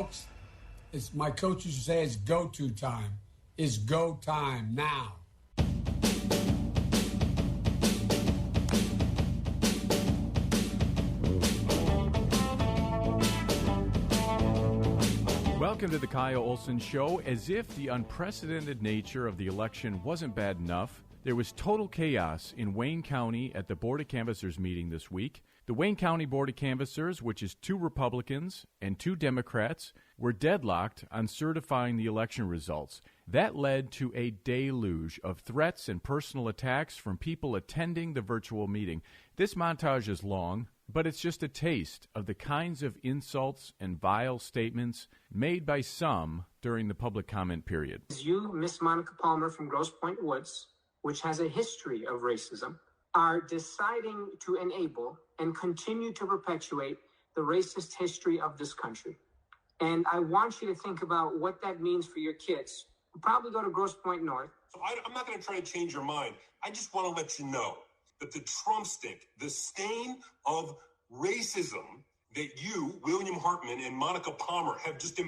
Folks, it's my coach used to say it's go-to time. It's go time now. Welcome to the Kyle Olson Show. As if the unprecedented nature of the election wasn't bad enough, there was total chaos in Wayne County at the Board of Canvassers meeting this week. The Wayne County Board of Canvassers, which is 2 Republicans and 2 Democrats, were deadlocked on certifying the election results. That led to a deluge of threats and personal attacks from people attending the virtual meeting. This montage is long, but it's just a taste of the kinds of insults and vile statements made by some during the public comment period. You, Miss Monica Palmer from Grosse Pointe Woods, which has a history of racism, are deciding to enable and continue to perpetuate the racist history of this country. And I want you to think about what that means for your kids. You'll probably go to Grosse Pointe North. So I'm not going to try to change your mind. I just want to let you know that the Trump stink, the stain of racism that you, William Hartman, and Monica Palmer have just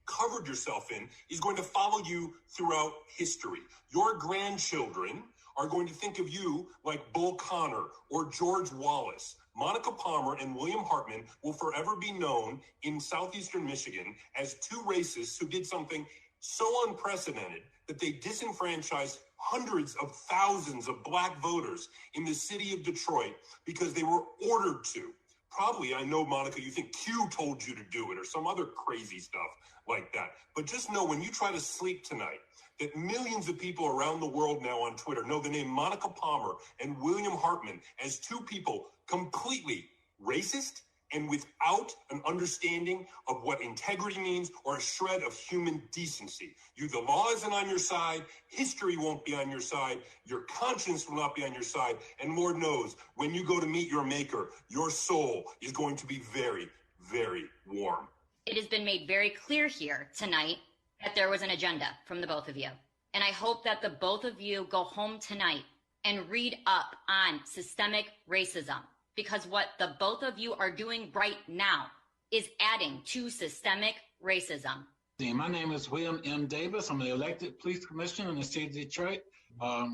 covered yourself in is going to follow you throughout history. Your grandchildren are going to think of you like Bull Connor or George Wallace. Monica Palmer and William Hartman will forever be known in southeastern Michigan as 2 racists who did something so unprecedented that they disenfranchised hundreds of thousands of black voters in the city of Detroit because they were ordered to. Probably, I know, Monica, you think Q told you to do it or some other crazy stuff like that. But just know when you try to sleep tonight, that millions of people around the world now on Twitter know the name Monica Palmer and William Hartman as 2 people completely racist and without an understanding of what integrity means or a shred of human decency. The law isn't on your side, history won't be on your side, your conscience will not be on your side, and Lord knows, when you go to meet your maker, your soul is going to be very, very warm. It has been made very clear here tonight that there was an agenda from the both of you. And I hope that the both of you go home tonight and read up on systemic racism, because what the both of you are doing right now is adding to systemic racism. My name is William M. Davis. I'm the elected police commissioner in the state of Detroit. I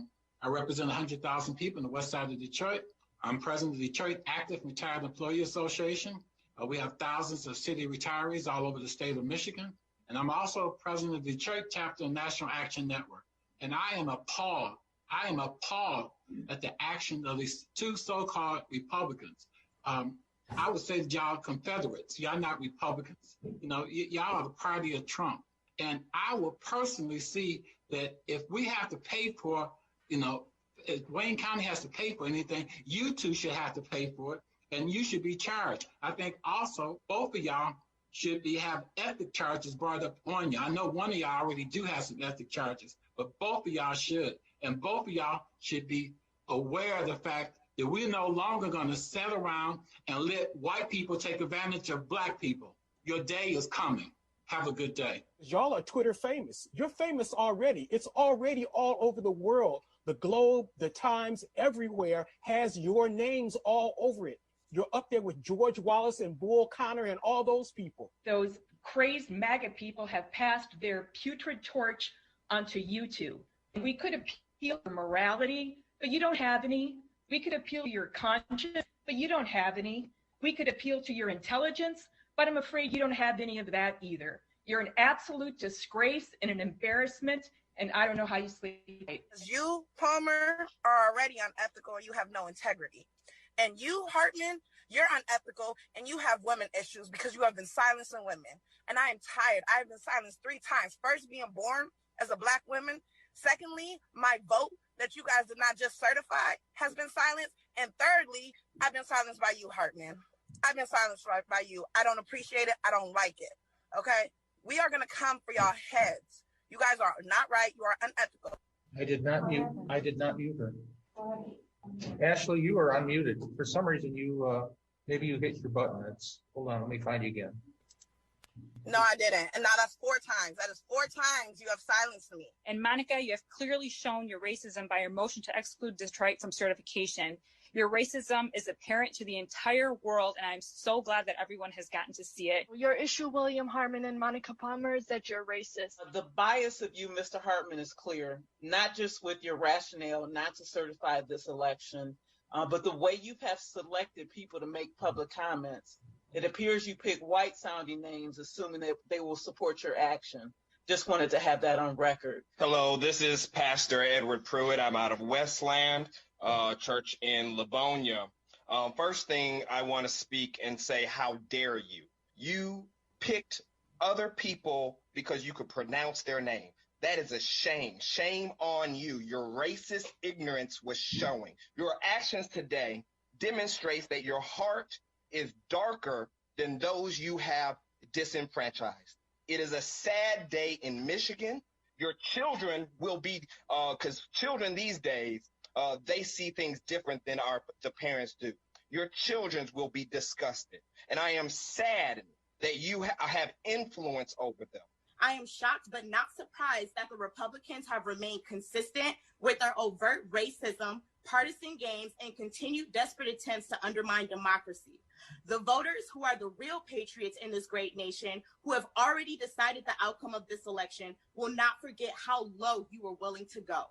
represent 100,000 people in the west side of Detroit. I'm president of the Detroit Active Retired Employee Association. We have thousands of city retirees all over the state of Michigan. And I'm also president of the Detroit chapter of National Action Network. And I am appalled at the action of these 2 so-called Republicans. I would say y'all Confederates. Y'all not Republicans. Y'all are the party of Trump. And I will personally see that if we have to pay for, if Wayne County has to pay for anything, you 2 should have to pay for it, and you should be charged. I think also both of y'all should have ethic charges brought up on you. I know one of y'all already do have some ethic charges, but both of y'all should. And both of y'all should be aware of the fact that we're no longer going to sit around and let white people take advantage of black people. Your day is coming. Have a good day. Y'all are Twitter famous. You're famous already. It's already all over the world. The Globe, the Times, everywhere has your names all over it. You're up there with George Wallace and Bull Connor and all those people. Those crazed MAGA people have passed their putrid torch onto you 2. We could appeal to morality, but you don't have any. We could appeal to your conscience, but you don't have any. We could appeal to your intelligence, but I'm afraid you don't have any of that either. You're an absolute disgrace and an embarrassment, and I don't know how you sleep. You, Palmer, are already unethical and you have no integrity. And you, Hartman, you're unethical and you have women issues because you have been silencing women. And I am tired. I've been silenced 3 times. First, being born as a black woman. Secondly, my vote that you guys did not just certify has been silenced. And thirdly, I've been silenced by you, Hartman. I've been silenced by you. I don't appreciate it. I don't like it. Okay? We are going to come for y'all heads. You guys are not right. You are unethical. I did not mute her. Ashley, you are unmuted. For some reason, maybe you hit your button. Hold on, let me find you again. No, I didn't. And now that's 4 times. That is 4 times you have silenced me. And Monica, you have clearly shown your racism by your motion to exclude Detroit from certification. Your racism is apparent to the entire world, and I'm so glad that everyone has gotten to see it. Your issue, William Hartman and Monica Palmer, is that you're racist. The bias of you, Mr. Hartman, is clear, not just with your rationale not to certify this election, but the way you have selected people to make public comments. It appears you pick white-sounding names, assuming that they will support your action. Just wanted to have that on record. Hello, this is Pastor Edward Pruitt. I'm out of Westland Church in Livonia. First thing I want to speak and say, how dare you? You picked other people because you could pronounce their name. That is a shame. Shame on you. Your racist ignorance was showing. Your actions today demonstrates that your heart is darker than those you have disenfranchised. It is a sad day in Michigan. Your children will be, because children these days, they see things different than the parents do. Your children will be disgusted. And I am saddened that you have influence over them. I am shocked but not surprised that the Republicans have remained consistent with their overt racism, partisan games, and continued desperate attempts to undermine democracy. The voters who are the real patriots in this great nation, who have already decided the outcome of this election, will not forget how low you were willing to go.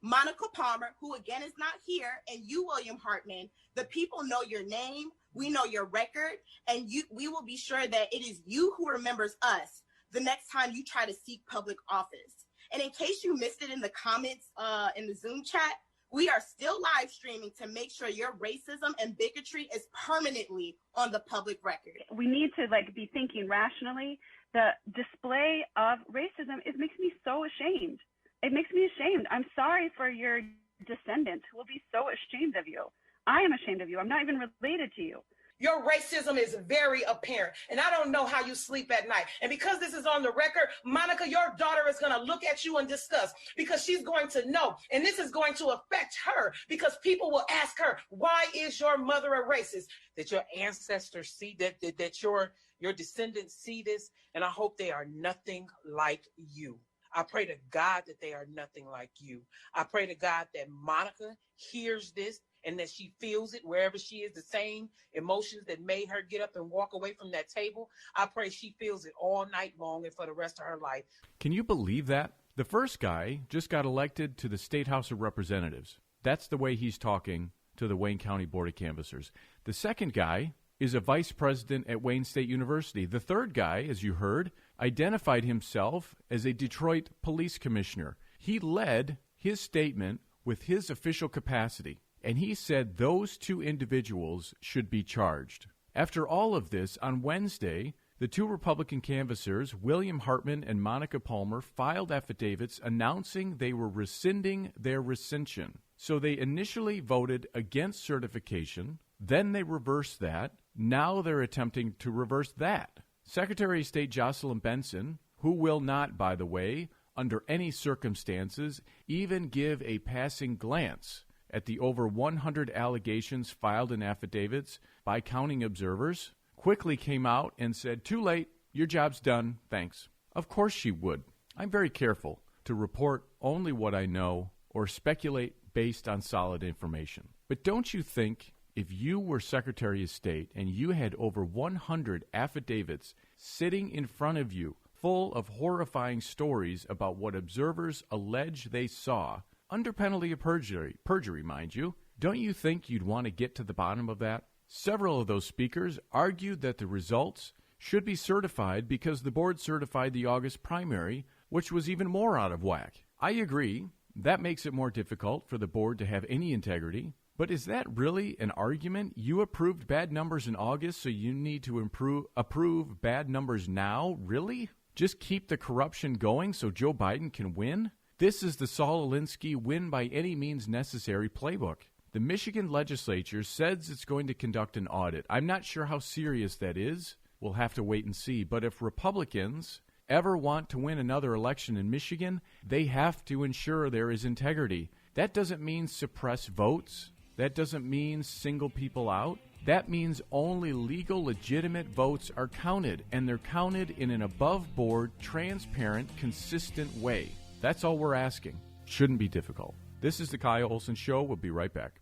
Monica Palmer, who again is not here, and you, William Hartman, the people know your name, we know your record, and we will be sure that it is you who remembers us the next time you try to seek public office. And in case you missed it in the comments in the Zoom chat, we are still live streaming to make sure your racism and bigotry is permanently on the public record. We need to be thinking rationally. The display of racism, it makes me so ashamed. It makes me ashamed. I'm sorry for your descendants who will be so ashamed of you. I am ashamed of you. I'm not even related to you. Your racism is very apparent, and I don't know how you sleep at night. And because this is on the record, Monica, your daughter is going to look at you and discuss, because she's going to know, and this is going to affect her, because people will ask her, why is your mother a racist? That your ancestors see that your descendants see this, and I hope they are nothing like you. I pray to God that they are nothing like you. I pray to God that Monica hears this and that she feels it wherever she is, the same emotions that made her get up and walk away from that table. I pray she feels it all night long and for the rest of her life. Can you believe that? The first guy just got elected to the State House of Representatives. That's the way he's talking to the Wayne County Board of Canvassers. The second guy is a vice president at Wayne State University. The third guy, as you heard, identified himself as a Detroit police commissioner. He led his statement with his official capacity, and he said those two individuals should be charged. After all of this, on Wednesday, the two Republican canvassers, William Hartman and Monica Palmer, filed affidavits announcing they were rescinding their rescission. So they initially voted against certification, then they reversed that. Now they're attempting to reverse that. Secretary of State Jocelyn Benson, who will not, by the way, under any circumstances, even give a passing glance at the over 100 allegations filed in affidavits by counting observers, quickly came out and said, "Too late, your job's done, thanks." Of course she would. I'm very careful to report only what I know or speculate based on solid information. But don't you think if you were Secretary of State and you had over 100 affidavits sitting in front of you full of horrifying stories about what observers allege they saw, under penalty of perjury, mind you, don't you think you'd want to get to the bottom of that? Several of those speakers argued that the results should be certified because the board certified the August primary, which was even more out of whack. I agree. That makes it more difficult for the board to have any integrity. But is that really an argument? You approved bad numbers in August, so you need to approve bad numbers now? Really? Just keep the corruption going so Joe Biden can win? This is the Saul Alinsky win by any means necessary playbook. The Michigan legislature says it's going to conduct an audit. I'm not sure how serious that is. We'll have to wait and see. But if Republicans ever want to win another election in Michigan, they have to ensure there is integrity. That doesn't mean suppress votes. That doesn't mean single people out. That means only legal, legitimate votes are counted, and they're counted in an above-board, transparent, consistent way. That's all we're asking. Shouldn't be difficult. This is the Kyle Olson Show. We'll be right back.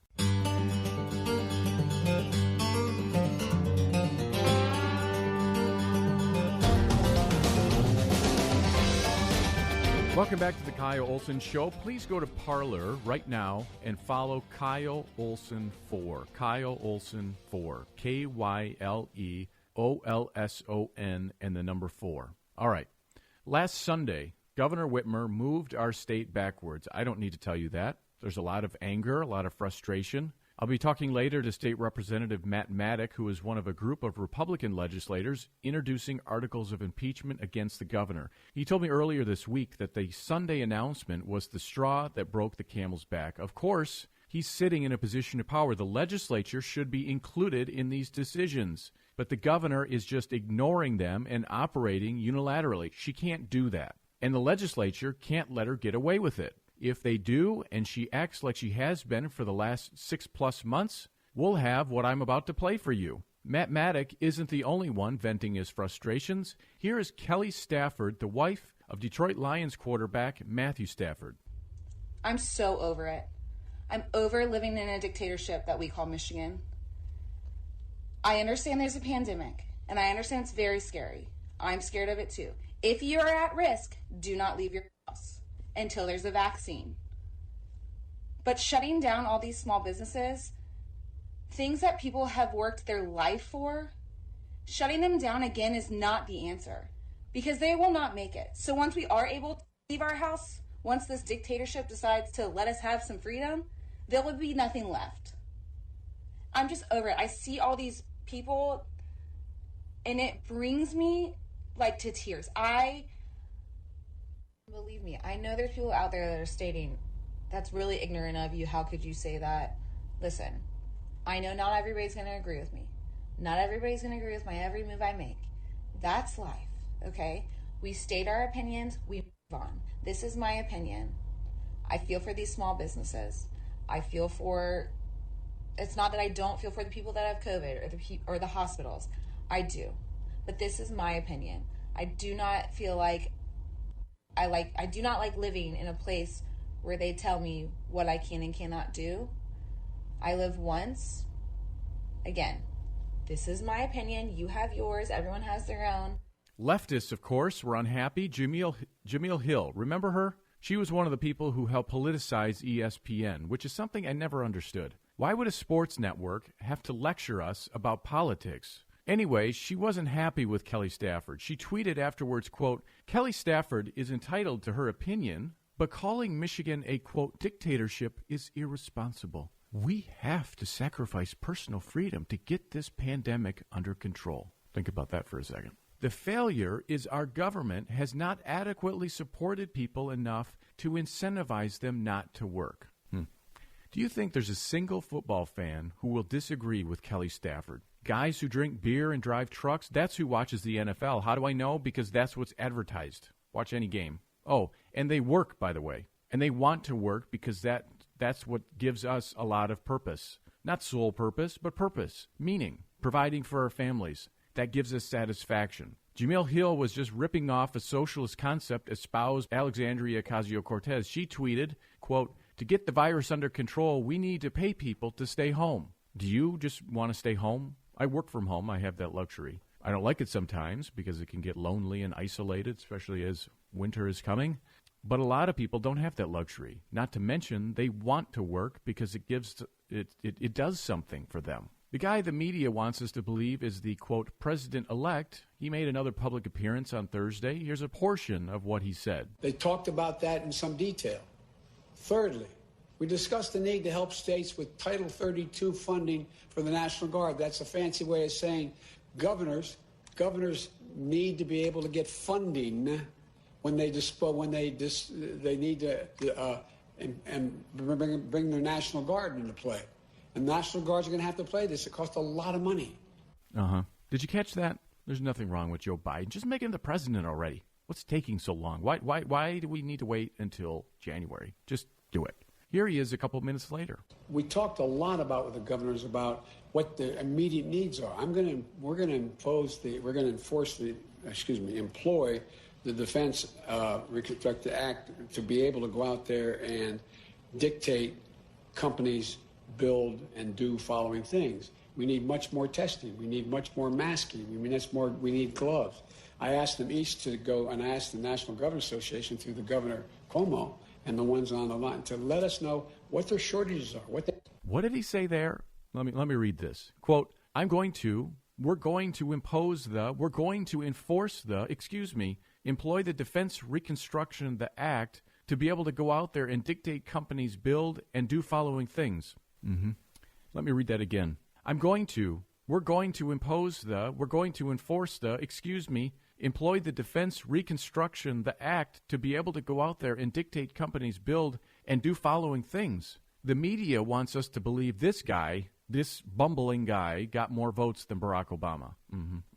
Welcome back to the Kyle Olson Show. Please go to Parler right now and follow Kyle Olson 4. Kyle Olson 4. KYLEOLSON and the number 4. All right. Last Sunday, Governor Whitmer moved our state backwards. I don't need to tell you that. There's a lot of anger, a lot of frustration. I'll be talking later to State Representative Maddock, who is one of a group of Republican legislators introducing articles of impeachment against the governor. He told me earlier this week that the Sunday announcement was the straw that broke the camel's back. Of course, he's sitting in a position of power. The legislature should be included in these decisions, but the governor is just ignoring them and operating unilaterally. She can't do that, and the legislature can't let her get away with it. If they do, and she acts like she has been for the last 6+ months, we'll have what I'm about to play for you. Matt Maddock isn't the only one venting his frustrations. Here is Kelly Stafford, the wife of Detroit Lions quarterback Matthew Stafford. I'm so over it. I'm over living in a dictatorship that we call Michigan. I understand there's a pandemic, and I understand it's very scary. I'm scared of it too. If you are at risk, do not leave your house until there's a vaccine. But shutting down all these small businesses, things that people have worked their life for, shutting them down again is not the answer, because they will not make it. So once we are able to leave our house, once this dictatorship decides to let us have some freedom, there will be nothing left. I'm just over it. I see all these people, and it brings me like to tears. Believe me, I know there's people out there that are stating, that's really ignorant of you. How could you say that? Listen, I know not everybody's going to agree with me. Not everybody's going to agree with my every move I make. That's life, okay? We state our opinions, we move on. This is my opinion. I feel for these small businesses. I feel for, it's not that I don't feel for the people that have COVID or the hospitals. I do. But this is my opinion. I do not feel like I do not like living in a place where they tell me what I can and cannot do. I live once. Again, this is my opinion. You have yours. Everyone has their own. Leftists, of course, were unhappy. Jamil Hill, remember her? She was one of the people who helped politicize ESPN, which is something I never understood. Why would a sports network have to lecture us about politics? Anyway, she wasn't happy with Kelly Stafford. She tweeted afterwards, quote, Kelly Stafford is entitled to her opinion, but calling Michigan a, quote, dictatorship is irresponsible. We have to sacrifice personal freedom to get this pandemic under control. Think about that for a second. The failure is our government has not adequately supported people enough to incentivize them not to work. Do you think there's a single football fan who will disagree with Kelly Stafford? Guys who drink beer and drive trucks, that's who watches the NFL. How do I know? Because that's what's advertised. Watch any game. Oh, and they work, by the way. And they want to work because that's what gives us a lot of purpose. Not sole purpose, but purpose. Meaning, providing for our families. That gives us satisfaction. Jamil Hill was just ripping off a socialist concept espoused Alexandria Ocasio-Cortez. She tweeted, quote, to get the virus under control, we need to pay people to stay home. Do you just want to stay home? I work from home. I have that luxury. I don't like it sometimes because it can get lonely and isolated, especially as winter is coming. But a lot of people don't have that luxury. Not to mention they want to work because it does something for them. The guy the media wants us to believe is the, quote, president-elect. He made another public appearance on Thursday. Here's a portion of what he said. They talked about that in some detail. Thirdly, we discussed the need to help states with Title 32 funding for the National Guard. That's a fancy way of saying governors need to be able to get funding when they need to bring their National Guard into play. And National Guards are going to have to play this. It costs a lot of money. Did you catch that? There's nothing wrong with Joe Biden. Just make him the president already. What's taking so long? Why do we need to wait until January? Just do it. Here he is a couple minutes later. We talked a lot about with the governors about what the immediate needs are. We're going to employ the Defense Reconstructed Act to be able to go out there and dictate companies build and do following things. We need much more testing. We need much more masking. We need gloves. I asked them each to go, and I asked the National Governors Association through the Governor Cuomo and the ones on the line to let us know what their shortages are. What did he say there? Let me read this. Quote, we're going to employ the Defense Reconstruction Act to be able to go out there and dictate companies build and do following things. Let me read that again. Employ the Defense Reconstruction Act to be able to go out there and dictate companies build and do following things. The media wants us to believe this bumbling guy, got more votes than Barack Obama.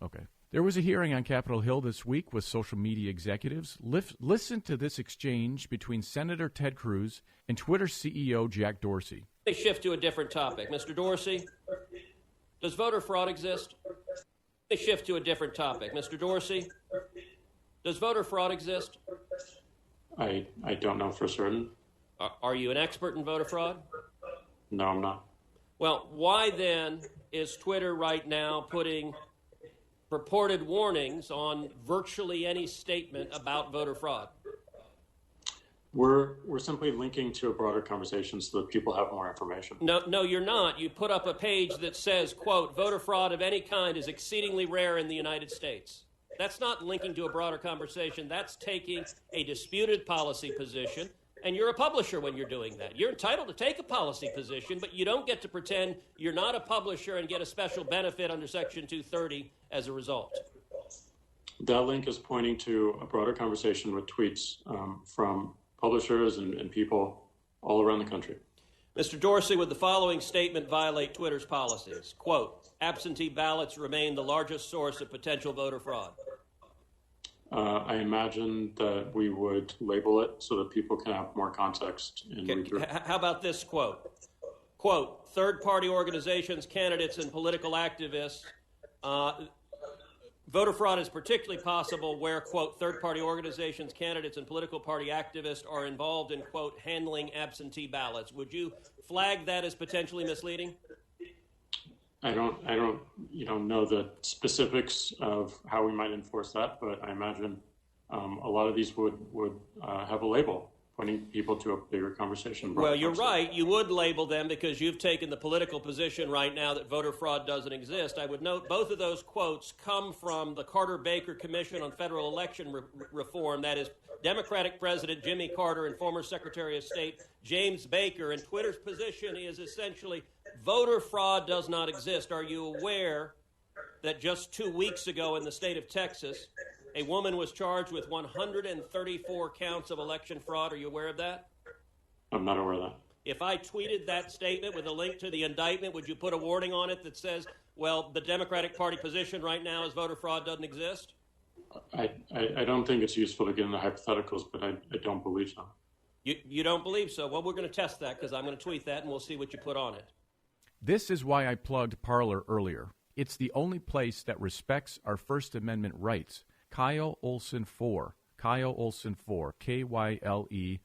Okay. There was a hearing on Capitol Hill this week with social media executives. Listen to this exchange between Senator Ted Cruz and Twitter CEO Jack Dorsey. Let me shift to a different topic. Mr. Dorsey, does voter fraud exist? Let me shift to a different topic. Mr. Dorsey, does voter fraud exist? I don't know for certain. Are you an expert in voter fraud? No, I'm not. Well, why then is Twitter right now putting purported warnings on virtually any statement about voter fraud? We're simply linking to a broader conversation so that people have more information. No, you're not. You put up a page that says, quote, voter fraud of any kind is exceedingly rare in the United States. That's not linking to a broader conversation. That's taking a disputed policy position. And you're a publisher when you're doing that. You're entitled to take a policy position, but you don't get to pretend you're not a publisher and get a special benefit under Section 230 as a result. That link is pointing to a broader conversation with tweets from publishers and people all around the country. Mr. Dorsey, would the following statement violate Twitter's policies? Quote, absentee ballots remain the largest source of potential voter fraud. I imagine that we would label it so that people can have more context. How about this quote? Quote, third-party organizations, candidates, and political activists. Voter fraud is particularly possible where, quote, third-party organizations, candidates, and political party activists are involved in, quote, handling absentee ballots. Would you flag that as potentially misleading? I don't know the specifics of how we might enforce that, but I imagine a lot of these would have a label pointing people to a bigger conversation. Well, you're right. You would label them because you've taken the political position right now that voter fraud doesn't exist. I would note both of those quotes come from the Carter-Baker Commission on Federal Election Reform. That is Democratic President Jimmy Carter and former Secretary of State James Baker. And Twitter's position is essentially voter fraud does not exist. Are you aware that just 2 weeks ago in the state of Texas, a woman was charged with 134 counts of election fraud? Are you aware of that? I'm not aware of that. If I tweeted that statement with a link to the indictment, would you put a warning on it that says, well, the Democratic Party position right now is voter fraud doesn't exist? I don't think it's useful to get into hypotheticals, but I don't believe so. You don't believe so? Well, we're going to test that because I'm going to tweet that and we'll see what you put on it. This is why I plugged Parler earlier. It's the only place that respects our First Amendment rights. Kyle Olson 4. Kyle Olson 4. KYLEOLSON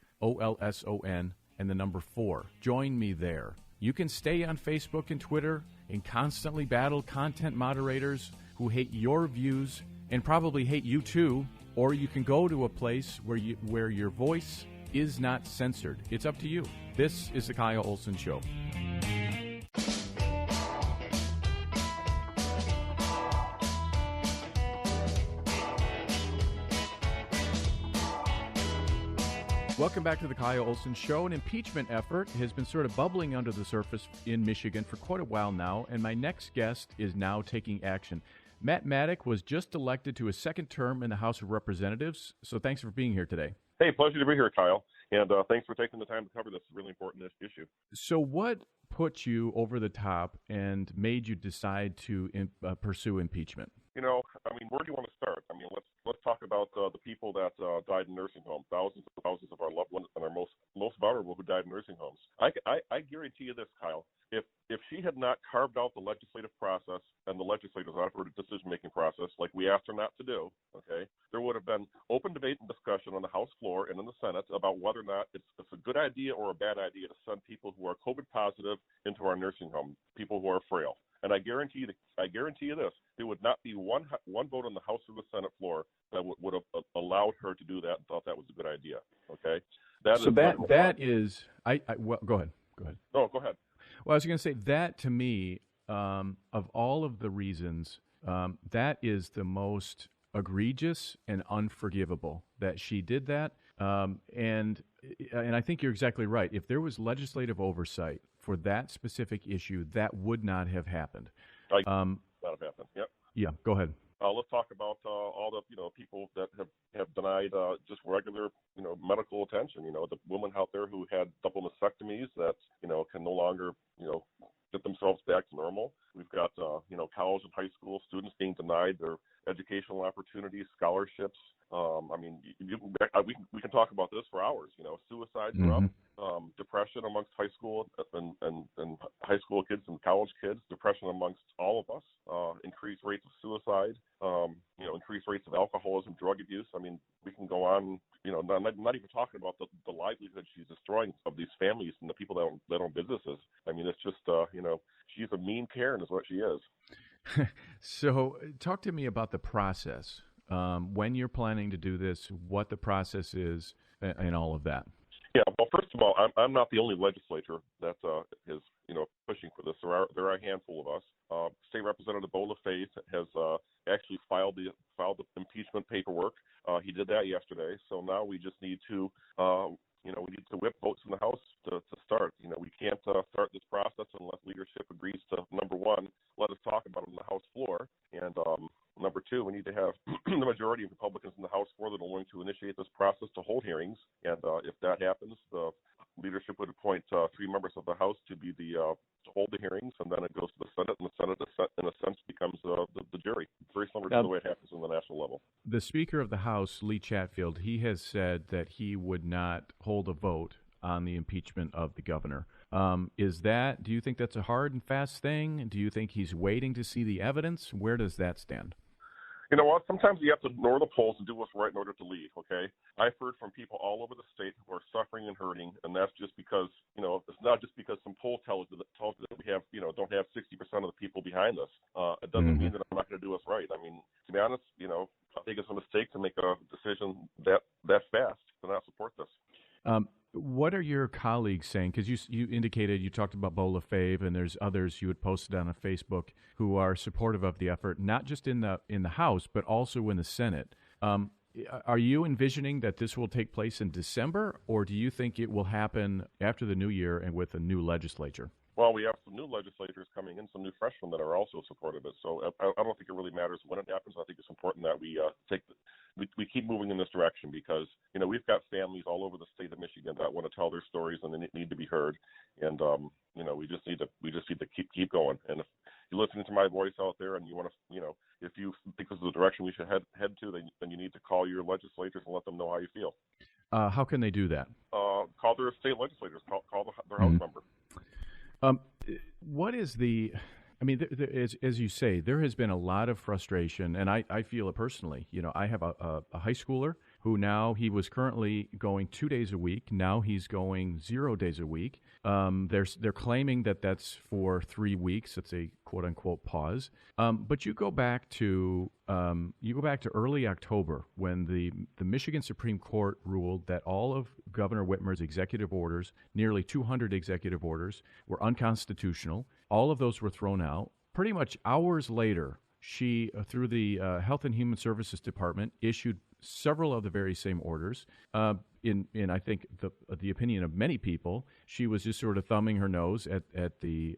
and the number 4. Join me there. You can stay on Facebook and Twitter and constantly battle content moderators who hate your views and probably hate you too, or you can go to a place where your voice is not censored. It's up to you. This is the Kyle Olson Show. Welcome back to the Kyle Olson Show. An impeachment effort has been sort of bubbling under the surface in Michigan for quite a while now, and my next guest is now taking action. Maddock was just elected to a second term in the House of Representatives, so thanks for being here today. Hey, pleasure to be here, Kyle, and thanks for taking the time to cover this really important issue. So what put you over the top and made you decide to pursue impeachment? You know, I mean, where do you want to start? I mean, let's talk about the people that died in nursing homes, thousands and thousands of our loved ones and our most vulnerable who died in nursing homes. I guarantee you this, Kyle. If she had not carved out the legislative process and the legislators out of her decision-making process, like we asked her not to do, okay, there would have been open debate and discussion on the House floor and in the Senate about whether or not it's a good idea or a bad idea to send people who are COVID positive into our nursing home, people who are frail. And I guarantee you this: there would not be one vote on the House or the Senate floor that would have allowed her to do that and thought that was a good idea. Okay, well, go ahead. No, go ahead. Well, I was going to say that to me, of all of the reasons, that is the most egregious and unforgivable that she did that. And I think you're exactly right. If there was legislative oversight for that specific issue, that would not have happened. Not have happened. Yep. Yeah. Go ahead. Let's talk about all the people that have denied just regular medical attention. The women out there who had double mastectomies that can no longer get themselves back to normal. We've got college and high school students being denied their educational opportunities, scholarships. We can talk about this for hours. Suicides are up, depression amongst high school and high school kids and college kids, depression amongst all of us, increased rates of suicide, increased rates of alcoholism, drug abuse. We can go on. Not even talking about the livelihood she's destroying of these families and the people that own businesses. It's just she's a mean Karen, is what she is. So, talk to me about the process. When you're planning to do this, what the process is, and all of that. Yeah, well, first of all, I'm not the only legislator that is pushing for this. There are a handful of us. State Representative Bola Faith has actually filed the impeachment paperwork. He did that yesterday. So now we just need to we need to whip votes in the House to start. We can't start this process unless leadership agrees to, number one, let us talk about it on the House floor, and number two, we need to have the majority of Republicans in the House floor that are willing to initiate this process to hold hearings. And if that happens, the leadership would appoint 3 members of the House to be to hold the hearings, and then it goes to the Senate, and the Senate, in a sense, becomes the jury. Very similar to the way it happens on the national level. The Speaker of the House, Lee Chatfield, he has said that he would not hold a vote on the impeachment of the governor. Do you think that's a hard and fast thing? Do you think he's waiting to see the evidence? Where does that stand? You know what? Sometimes you have to ignore the polls and do what's right in order to lead, okay? I've heard from people all over the state who are suffering and hurting, and that's just because, it's not just because some poll tells you that we have, don't have 60% of the people behind us. It doesn't mean that I'm not going to do what's right. To be honest, I think it's a mistake to make a decision that fast to not support this. What are your colleagues saying? Because you indicated, you talked about Bola Fave, and there's others you had posted on Facebook who are supportive of the effort, not just in the House, but also in the Senate. Are you envisioning that this will take place in December, or do you think it will happen after the new year and with a new legislature? Well, we have some new legislators coming in, some new freshmen that are also supportive of it. So I don't think it really matters when it happens. I think it's important that we we keep moving in this direction because, we've got families all over the state of Michigan that want to tell their stories and they need to be heard. And, we just need to keep going. And if you're listening to my voice out there and you want to, if you think this is the direction we should head to, then you need to call your legislators and let them know how you feel. How can they do that? Call their state legislators, call their House member. What is as you say, there has been a lot of frustration, and I feel it personally. I have a high schooler who now he was currently going 2 days a week. Now he's going 0 days a week. They're claiming that that's for 3 weeks. It's a quote unquote pause. But you go back to early October when the Michigan Supreme Court ruled that all of Governor Whitmer's executive orders, nearly 200 executive orders, were unconstitutional. All of those were thrown out. Pretty much hours later, she, through the Health and Human Services Department, issued several of the very same orders. In I think the opinion of many people, she was just sort of thumbing her nose at the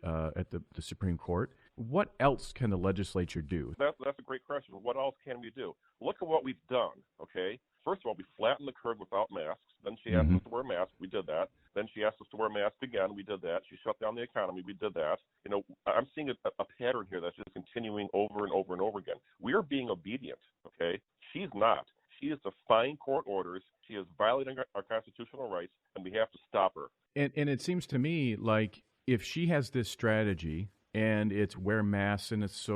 Supreme Court. What else can the legislature do? That's a great question. What else can we do? Look at what we've done, okay? First of all, we flattened the curve without masks. Then she asked us to wear masks. We did that. Then she asked us to wear masks again. We did that. She shut down the economy. We did that. I'm seeing a pattern here that's just continuing over and over and over again. We are being obedient, okay? She's not. She is defying court orders. She is violating our constitutional rights, and we have to stop her. And it seems to me like if she has this strategy and it's wear masks and it's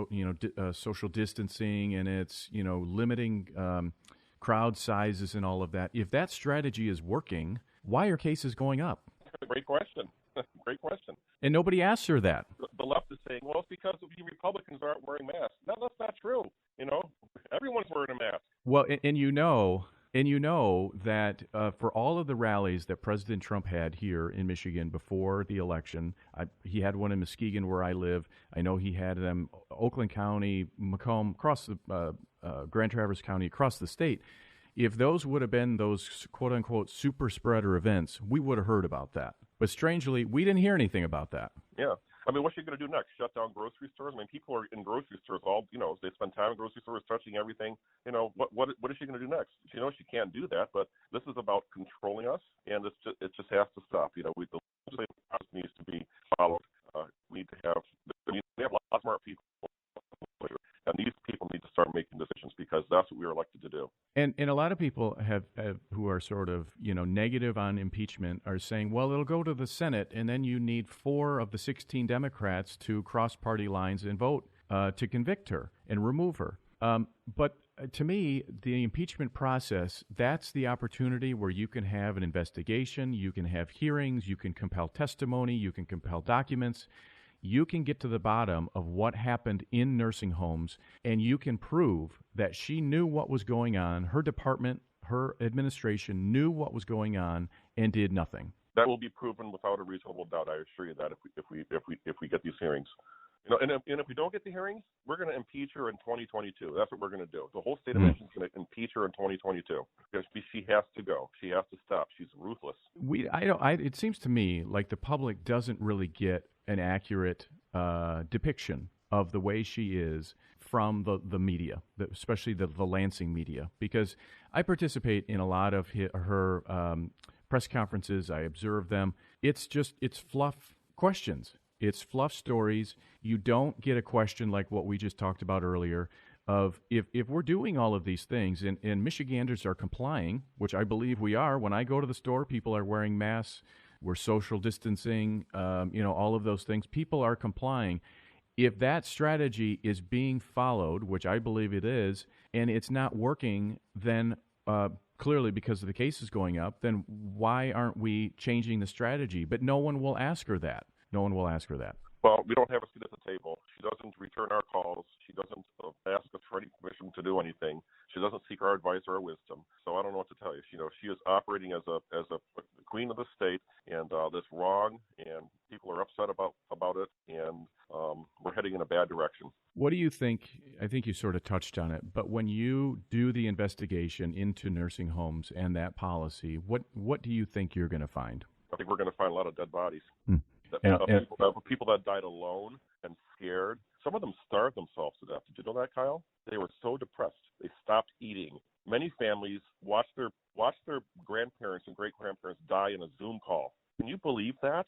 social distancing and it's limiting crowd sizes and all of that, if that strategy is working, why are cases going up? Great question. Great question. And nobody asks her that. The left is saying, well, it's because you Republicans aren't wearing masks. No, that's not true. Everyone's wearing a mask. Well, and you know that for all of the rallies that President Trump had here in Michigan before the election, he had one in Muskegon where I live. I know he had them Oakland County, Macomb, across the Grand Traverse County, across the state. If those would have been those quote-unquote super spreader events, we would have heard about that. But strangely, we didn't hear anything about that. Yeah. I mean, what's she going to do next? Shut down grocery stores? I mean, people are in grocery stores they spend time in grocery stores touching everything. What is she going to do next? She knows she can't do that, but this is about controlling us, and it just has to stop. The legislative process needs to be followed. We need to have a lot of smart people, and these people need to start making decisions because that's what we were elected to do. And a lot of people have who are sort of negative on impeachment are saying, well, it'll go to the Senate, and then you need 4 of the 16 Democrats to cross party lines and vote to convict her and remove her. But to me, the impeachment process, that's the opportunity where you can have an investigation, you can have hearings, you can compel testimony, you can compel documents. You can get to the bottom of what happened in nursing homes, and you can prove that she knew what was going on. Her department, her administration knew what was going on and did nothing. That will be proven without a reasonable doubt. I assure you that if we get these hearings, and if we don't get the hearings, we're going to impeach her in 2022. That's what we're going to do. The whole state of Michigan is going to impeach her in 2022 because she has to go. She has to stop. She's ruthless. It seems to me like the public doesn't really get an accurate depiction of the way she is from the media, especially the Lansing media, because I participate in a lot of her press conferences. I observe them. It's fluff questions. It's fluff stories. You don't get a question like what we just talked about earlier of if we're doing all of these things and Michiganders are complying, which I believe we are. When I go to the store, people are wearing masks. We're social distancing, all of those things. People are complying. If that strategy is being followed, which I believe it is, and it's not working, then clearly because of the cases going up, then why aren't we changing the strategy? But no one will ask her that. No one will ask her that. Well, we don't have a seat at the table. She doesn't return our calls. She doesn't ask us for any permission to do anything. She doesn't seek our advice or our wisdom. So I don't know what to tell you. She is operating as a queen of the state, and that's wrong. And people are upset about it, and we're heading in a bad direction. What do you think? I think you sort of touched on it, but when you do the investigation into nursing homes and that policy, what do you think you're going to find? I think we're going to find a lot of dead bodies. People that died alone and scared. Some of them starved themselves to death. Did you know that, Kyle? They were so depressed. They stopped eating. Many families watched their grandparents and great-grandparents die in a Zoom call. Can you believe that?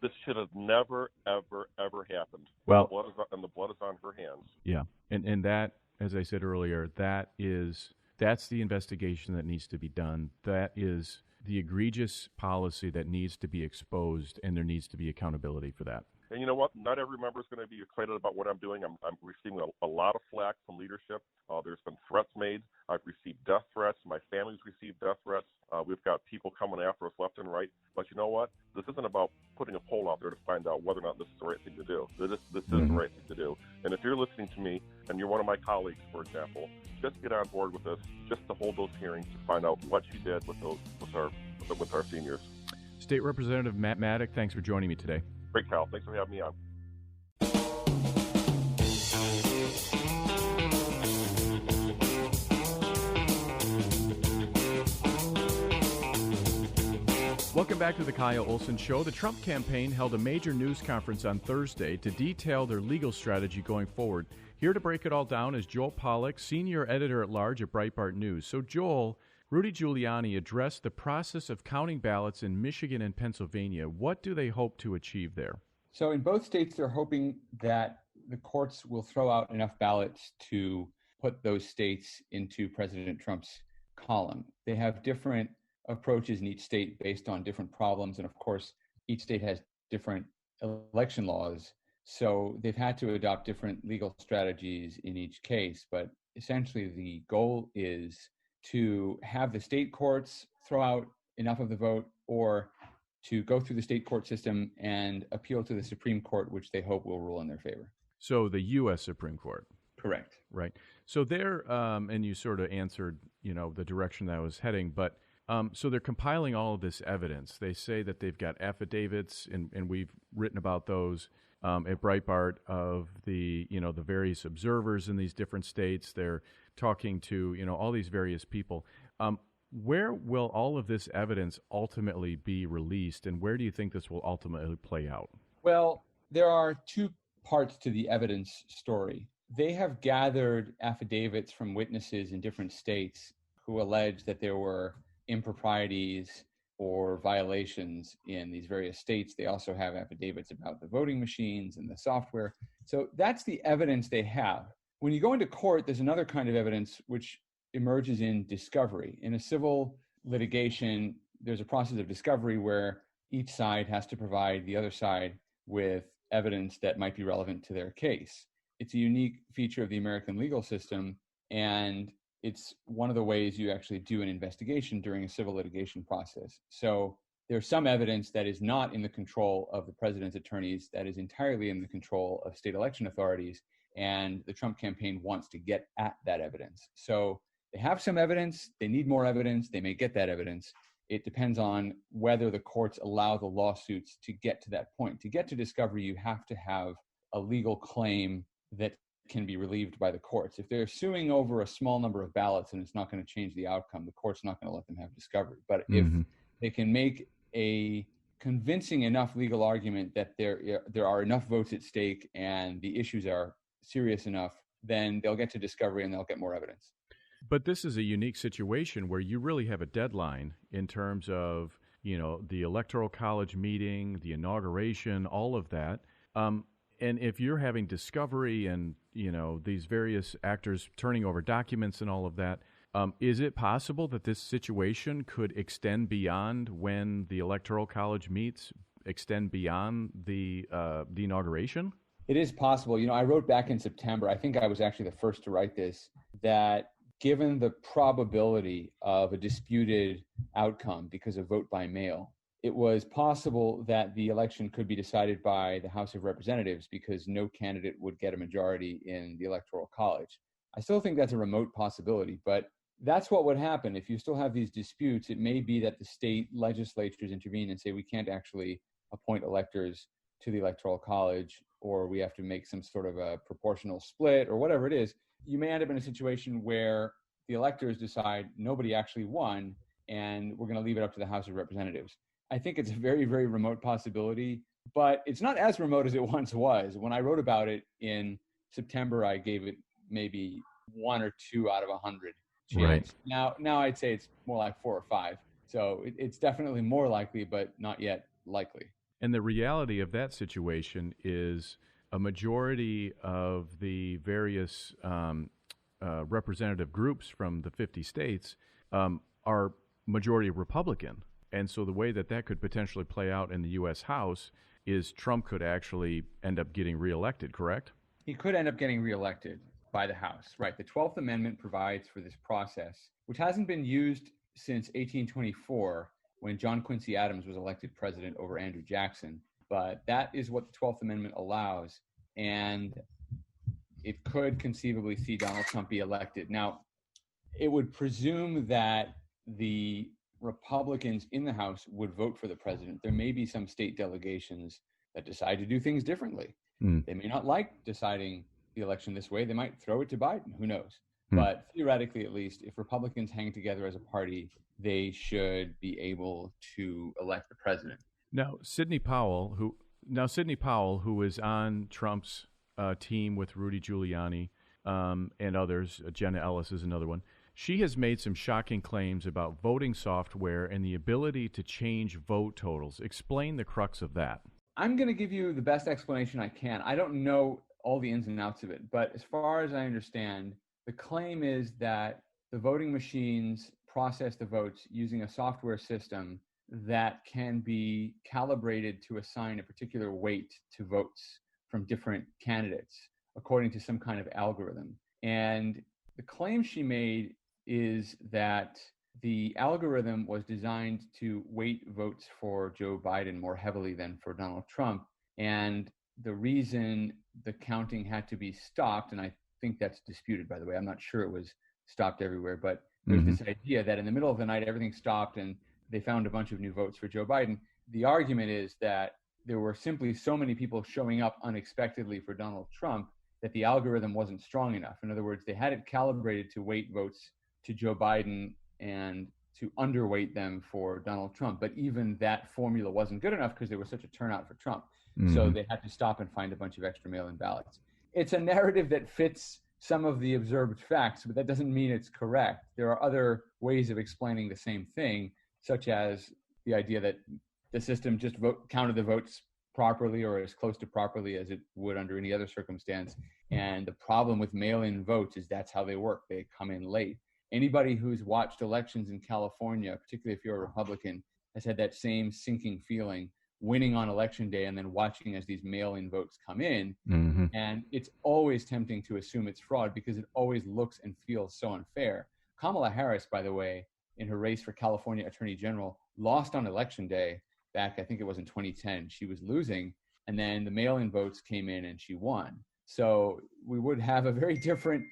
This should have never, ever, ever happened. Well, the blood is on her hands. Yeah, and that, as I said earlier, that's the investigation that needs to be done. That is the egregious policy that needs to be exposed, and there needs to be accountability for that. And you know what? Not every member is going to be excited about what I'm doing. I'm receiving a lot of flack from leadership. There's been threats made. I've received death threats. My family's received death threats. We've got people coming after us left and right. But you know what? This isn't about putting a poll out there to find out whether or not this is the right thing to do. This is the right thing to do. And if you're listening to me and you're one of my colleagues, for example, just get on board with this, just to hold those hearings to find out what she did with our seniors. State Representative Matt Maddock, thanks for joining me today. Great, Cal. Thanks for having me on. Welcome back to the Kyle Olson Show. The Trump campaign held a major news conference on Thursday to detail their legal strategy going forward. Here to break it all down is Joel Pollak, senior editor-at-large at Breitbart News. So, Joel, Rudy Giuliani addressed the process of counting ballots in Michigan and Pennsylvania. What do they hope to achieve there? So in both states, they're hoping that the courts will throw out enough ballots to put those states into President Trump's column. They have different approaches in each state based on different problems. And of course, each state has different election laws. So they've had to adopt different legal strategies in each case. But essentially, the goal is to have the state courts throw out enough of the vote, or to go through the state court system and appeal to the Supreme Court, which they hope will rule in their favor. So the U.S. Supreme Court. Correct. Right. So they're, and you sort of answered, the direction that I was heading, but so they're compiling all of this evidence. They say that they've got affidavits, and we've written about those at Breitbart, of the various observers in these different states. They're talking to, all these various people. Where will all of this evidence ultimately be released, and where do you think this will ultimately play out? Well, there are two parts to the evidence story. They have gathered affidavits from witnesses in different states who allege that there were improprieties or violations in these various states. They also have affidavits about the voting machines and the software. So that's the evidence they have. When you go into court, there's another kind of evidence which emerges in discovery. In a civil litigation, there's a process of discovery where each side has to provide the other side with evidence that might be relevant to their case. It's a unique feature of the American legal system, and it's one of the ways you actually do an investigation during a civil litigation process. So there's some evidence that is not in the control of the president's attorneys, that is entirely in the control of state election authorities, and the Trump campaign wants to get at that evidence. So they have some evidence, they need more evidence, they may get that evidence. It depends on whether the courts allow the lawsuits to get to that point. To get to discovery, you have to have a legal claim that can be relieved by the courts. If they're suing over a small number of ballots and it's not going to change the outcome, the court's not going to let them have discovery. But if they can make a convincing enough legal argument that there are enough votes at stake and the issues are serious enough, then they'll get to discovery and they'll get more evidence. But this is a unique situation where you really have a deadline in terms of, the Electoral College meeting, the inauguration, all of that. And if you're having discovery and, these various actors turning over documents and all of that, is it possible that this situation could extend beyond when the Electoral College meets, extend beyond the inauguration? It is possible. I wrote back in September, I think I was actually the first to write this, that given the probability of a disputed outcome because of vote by mail, it was possible that the election could be decided by the House of Representatives because no candidate would get a majority in the Electoral College. I still think that's a remote possibility, but that's what would happen. If you still have these disputes, it may be that the state legislatures intervene and say we can't actually appoint electors to the Electoral College, or we have to make some sort of a proportional split or whatever it is. You may end up in a situation where the electors decide nobody actually won and we're going to leave it up to the House of Representatives. I think it's a very, very remote possibility, but it's not as remote as it once was. When I wrote about it in September, I gave it maybe 1 or 2 out of 100 chance. Right. Now I'd say it's more like 4 or 5. So it's definitely more likely, but not yet likely. And the reality of that situation is a majority of the various representative groups from the 50 states are majority Republican. And so the way that could potentially play out in the U.S. House is Trump could actually end up getting reelected, correct? He could end up getting reelected by the House, right? The 12th Amendment provides for this process, which hasn't been used since 1824 when John Quincy Adams was elected president over Andrew Jackson. But that is what the 12th Amendment allows, and it could conceivably see Donald Trump be elected. Now, it would presume that the Republicans in the House would vote for the president. There may be some state delegations that decide to do things differently. They may not like deciding the election this way. They might throw it to Biden. Who knows? But theoretically, at least, if Republicans hang together as a party, they should be able to elect the president. Now, Sidney Powell, who is on Trump's team with Rudy Giuliani and others, Jenna Ellis is another one. She has made some shocking claims about voting software and the ability to change vote totals. Explain the crux of that. I'm going to give you the best explanation I can. I don't know all the ins and outs of it, but as far as I understand, the claim is that the voting machines process the votes using a software system that can be calibrated to assign a particular weight to votes from different candidates according to some kind of algorithm. And the claim she made is that the algorithm was designed to weight votes for Joe Biden more heavily than for Donald Trump. And the reason the counting had to be stopped, and I think that's disputed, by the way, I'm not sure it was stopped everywhere, but there's this idea that in the middle of the night, everything stopped and they found a bunch of new votes for Joe Biden. The argument is that there were simply so many people showing up unexpectedly for Donald Trump that the algorithm wasn't strong enough. In other words, they had it calibrated to weight votes to Joe Biden and to underweight them for Donald Trump. But even that formula wasn't good enough because there was such a turnout for Trump. So they had to stop and find a bunch of extra mail-in ballots. It's a narrative that fits some of the observed facts, but that doesn't mean it's correct. There are other ways of explaining the same thing, such as the idea that the system just counted the votes properly or as close to properly as it would under any other circumstance. And the problem with mail-in votes is that's how they work. They come in late. Anybody who's watched elections in California, particularly if you're a Republican, has had that same sinking feeling, winning on election day and then watching as these mail-in votes come in. And it's always tempting to assume it's fraud because it always looks and feels so unfair. Kamala Harris, by the way, in her race for California Attorney General, lost on election day back, I think it was in 2010. She was losing, and then the mail-in votes came in and she won. So we would have a very different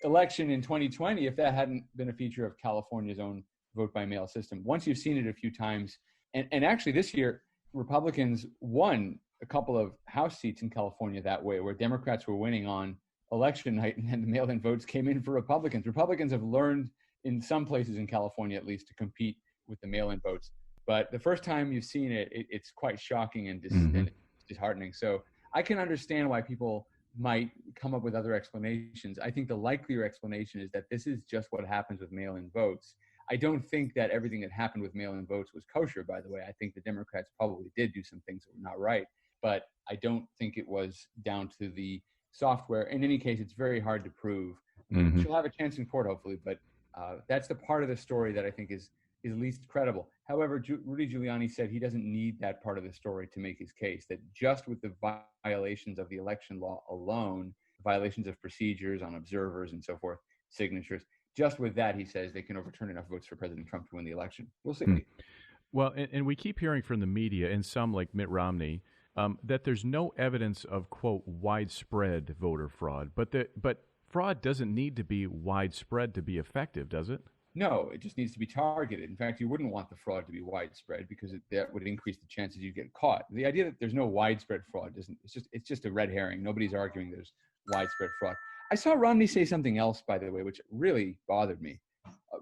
election in 2020 if that hadn't been a feature of California's own vote-by-mail system. Once you've seen it a few times, and actually this year, Republicans won a couple of House seats in California that way, where Democrats were winning on election night and the mail-in votes came in for Republicans. Republicans have learned in some places in California, at least, to compete with the mail-in votes. But the first time you've seen it, it's quite shocking and disheartening. So I can understand why people might come up with other explanations. I think the likelier explanation is that this is just what happens with mail-in votes. I don't think that everything that happened with mail-in votes was kosher, by the way. I think the Democrats probably did do some things that were not right, but I don't think it was down to the software. In any case, it's very hard to prove. She'll have a chance in court, hopefully, but that's the part of the story that I think is least credible. However, Rudy Giuliani said he doesn't need that part of the story to make his case, that just with the violations of the election law alone, violations of procedures on observers and so forth, signatures, just with that, he says they can overturn enough votes for President Trump to win the election. We'll see. Well, and we keep hearing from the media and some like Mitt Romney that there's no evidence of, quote, widespread voter fraud. But fraud doesn't need to be widespread to be effective, does it? No, it just needs to be targeted. In fact, you wouldn't want the fraud to be widespread because that would increase the chances you get caught. The idea that there's no widespread fraud it's just a red herring. Nobody's arguing there's widespread fraud. I saw Romney say something else, by the way, which really bothered me.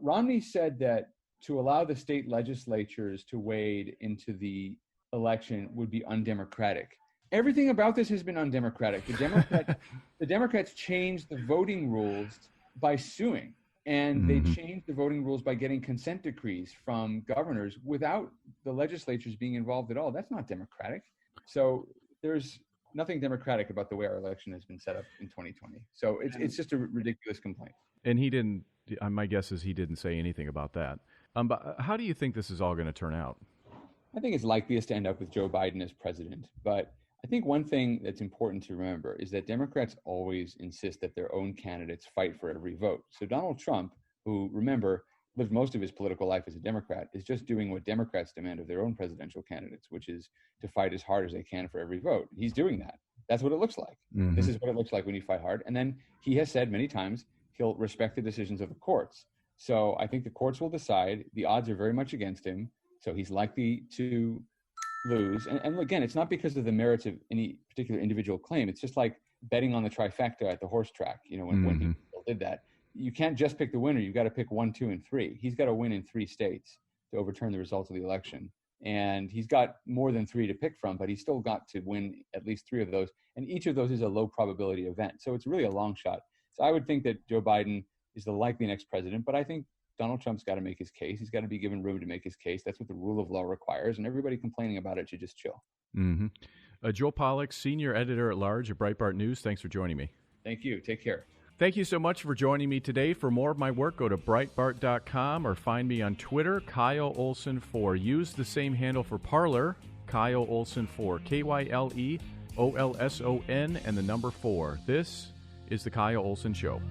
Romney said that to allow the state legislatures to wade into the election would be undemocratic. Everything about this has been undemocratic. The Democrats changed the voting rules by suing. And they changed the voting rules by getting consent decrees from governors without the legislatures being involved at all. That's not democratic. So there's nothing democratic about the way our election has been set up in 2020. So it's just a ridiculous complaint. And he didn't, my guess is he didn't say anything about that. But how do you think this is all going to turn out? I think it's likeliest to end up with Joe Biden as president. But I think one thing that's important to remember is that Democrats always insist that their own candidates fight for every vote. So Donald Trump, who, remember, lived most of his political life as a Democrat, is just doing what Democrats demand of their own presidential candidates, which is to fight as hard as they can for every vote. He's doing that. That's what it looks like. This is what it looks like when you fight hard. And then he has said many times he'll respect the decisions of the courts. So I think the courts will decide. The odds are very much against him. So he's likely to lose. And again, it's not because of the merits of any particular individual claim. It's just like betting on the trifecta at the horse track. You know, when people did that, you can't just pick the winner. You've got to pick 1, 2, and 3. He's got to win in 3 states to overturn the results of the election. And he's got more than 3 to pick from, but he's still got to win at least 3 of those. And each of those is a low probability event. So it's really a long shot. So I would think that Joe Biden is the likely next president, but I think Donald Trump's got to make his case. He's got to be given room to make his case. That's what the rule of law requires, and everybody complaining about it should just chill. Joe Pollak, Senior Editor at Large at Breitbart News. Thanks for joining me. Thank you. Take care. Thank you so much for joining me today. For more of my work, go to Breitbart.com or find me on Twitter, Kyle Olson 4. Use the same handle for Parler, Kyle Olson 4, KYLEOLSON and the number 4. This is The Kyle Olson Show.